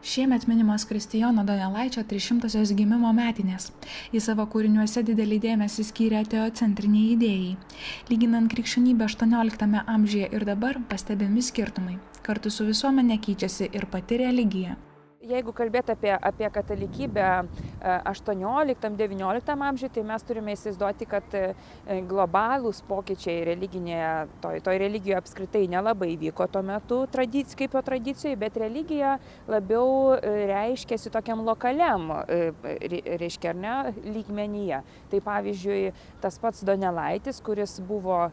Šiemet minimos Kristijono Donelaičio 300-osios gimimo metinės. Jis savo kūriniuose didelį dėmesį skyrė teocentriniai idėjai. Lyginant krikščionybę 18 amžiuje ir dabar pastebimi skirtumai. Kartu su visuomenė keičiasi ir pati religija. Jeigu kalbėti apie katalikybę 18-19 amžiuje, tai mes turime įsivaizduoti, kad globalūs pokyčiai religinėje, toj religijoje apskritai nelabai vyko tuo metu kaip jo tradicijoje, bet religija labiau reiškėsi tokiam lokaliam, reiškia, ar ne, lygmenyje. Tai pavyzdžiui, tas pats Donelaitis, kuris buvo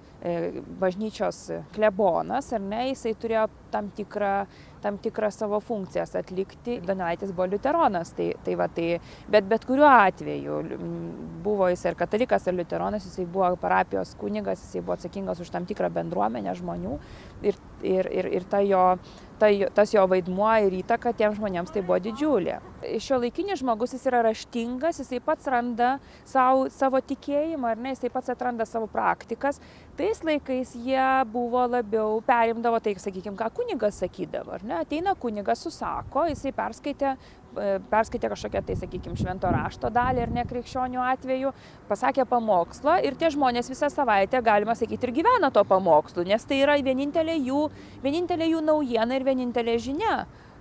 bažnyčios klebonas, ar ne, jisai turėjo tam tikrą savo funkcijas atlikti. Donelaitis buvo liuteronas, bet kuriuo atveju buvo jis ar katalikas, ar liuteronas, jisai buvo parapijos kunigas, jisai buvo atsakingas už tam tikrą bendruomenę žmonių ir tas jo vaidmuo ir įtaka tiems žmonėms tai buvo didžiulė. Šiuolaikinis žmogus, jis yra raštingas, jisai pats randa savo tikėjimą, ar ne, jisai pats atranda savo praktikas. Tais laikais jie buvo labiau perimdavo, tai sakykime, ką kunigas sakydavo, ar ne, ateina kunigas, susako, jisai perskaitė kažkokią, tai sakykime, švento rašto dalį, ar ne, krikščionių atveju, pasakė pamokslą ir tie žmonės visą savaitę, galima sakyti, ir gyvena to pamokslu, nes tai yra vienintelė jų naujiena ir vienintelė žinia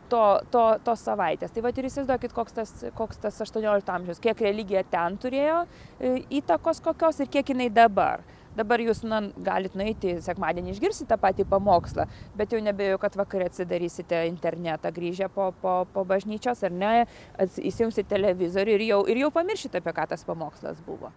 tos savaitės. Tai ir įsivaizduokit, koks tas 18 amžius, kiek religija ten turėjo įtakos kokios ir kiek jinai dabar. Dabar jūs galit nueiti sekmadienį, išgirsite tą patį pamokslą, bet jau nebejoju, kad vakare atsidarysite internetą grįžę po bažnyčios, ar ne, įsijungsite televizorių ir jau pamiršite, apie ką tas pamokslas buvo.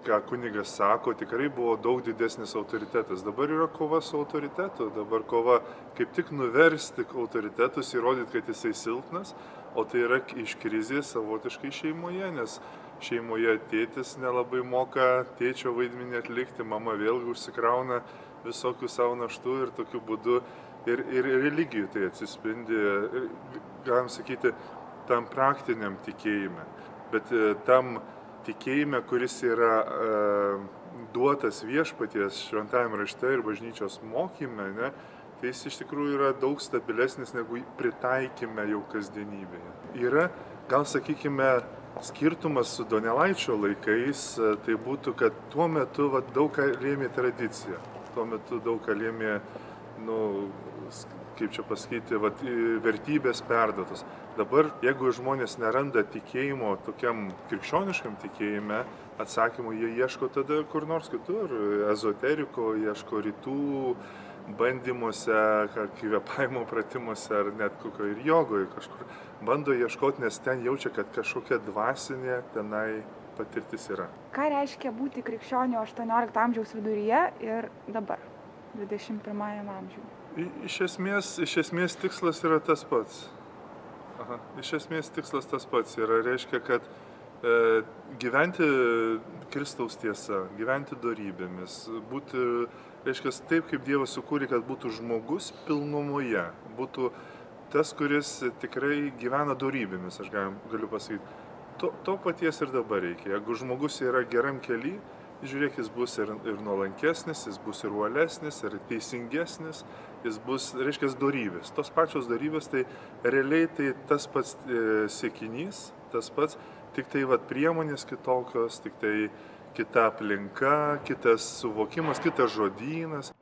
Ką kunigas sako, tikrai buvo daug didesnis autoritetas. Dabar yra kova su autoritetu, dabar kova kaip tik nuversti autoritetus, įrodyti, kad jisai silpnas, o tai yra iš krizės savotiškai šeimoje, nes šeimoje tėtis nelabai moka tėčio vaidmenį atlikti, mama vėlgi užsikrauna visokių savo naštų ir tokiu būdu ir religijų tai atsispindi, galim sakyti, tam praktiniam tikėjime, bet tam tikėjime, kuris yra duotas viešpaties šventajame rašte ir bažnyčios mokyme, ne, tai jis iš tikrųjų yra daug stabilesnis negu pritaikyme jau kasdienybėje. Yra, gal sakykime, skirtumas su Donelaičio laikais, tai būtų, kad tuo metu daug ką lėmė tradicija, tuo metu daug ką lėmė, kaip čia pasakyti, vertybės perduotos. Dabar, jeigu žmonės neranda tikėjimo tokiam krikščioniškam tikėjime, atsakymų jie ieško tada kur nors kitur, ezoteriko, ieško rytų bandymuose, kvėpavimo pratimuose ar net kokio ir jogoje kažkur. Bando ieškoti, nes ten jaučia, kad kažkokia dvasinė tenai patirtis yra. Ką reiškia būti krikščioniu 18 amžiaus viduryje ir dabar, 21 amžiuje? Iš esmės tikslas yra tas pats. Iš esmės tikslas tas pats yra, reiškia, kad gyventi Kristaus tiesa, gyventi dorybėmis, būti, reiškia, taip kaip Dievas sukūrė, kad būtų žmogus pilnumoje, būtų tas, kuris tikrai gyvena dorybėmis, aš galiu pasakyti. To paties ir dabar reikia. Jeigu žmogus yra geram kely, žiūrėk, jis bus ir nuolankesnis, jis bus ir uolesnis, ir teisingesnis, jis bus, reiškia, dorybės. Tos pačios dorybės, tai realiai tai tas pats siekinys, tas pats, tik tai priemonės kitokios, tik tai kita aplinka, kitas suvokimas, kitas žodynas.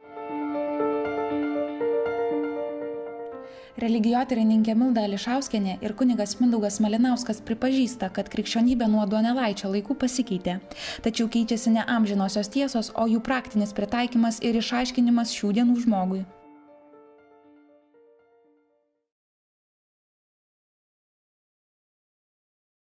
Religijotyrininkė Milda Ališauskienė ir kunigas Mindaugas Malinauskas pripažįsta, kad krikščionybė nuo Donelaičio laikų pasikeitė. Tačiau keičiasi ne amžinosios tiesos, o jų praktinis pritaikymas ir išaiškinimas šių dienų žmogui.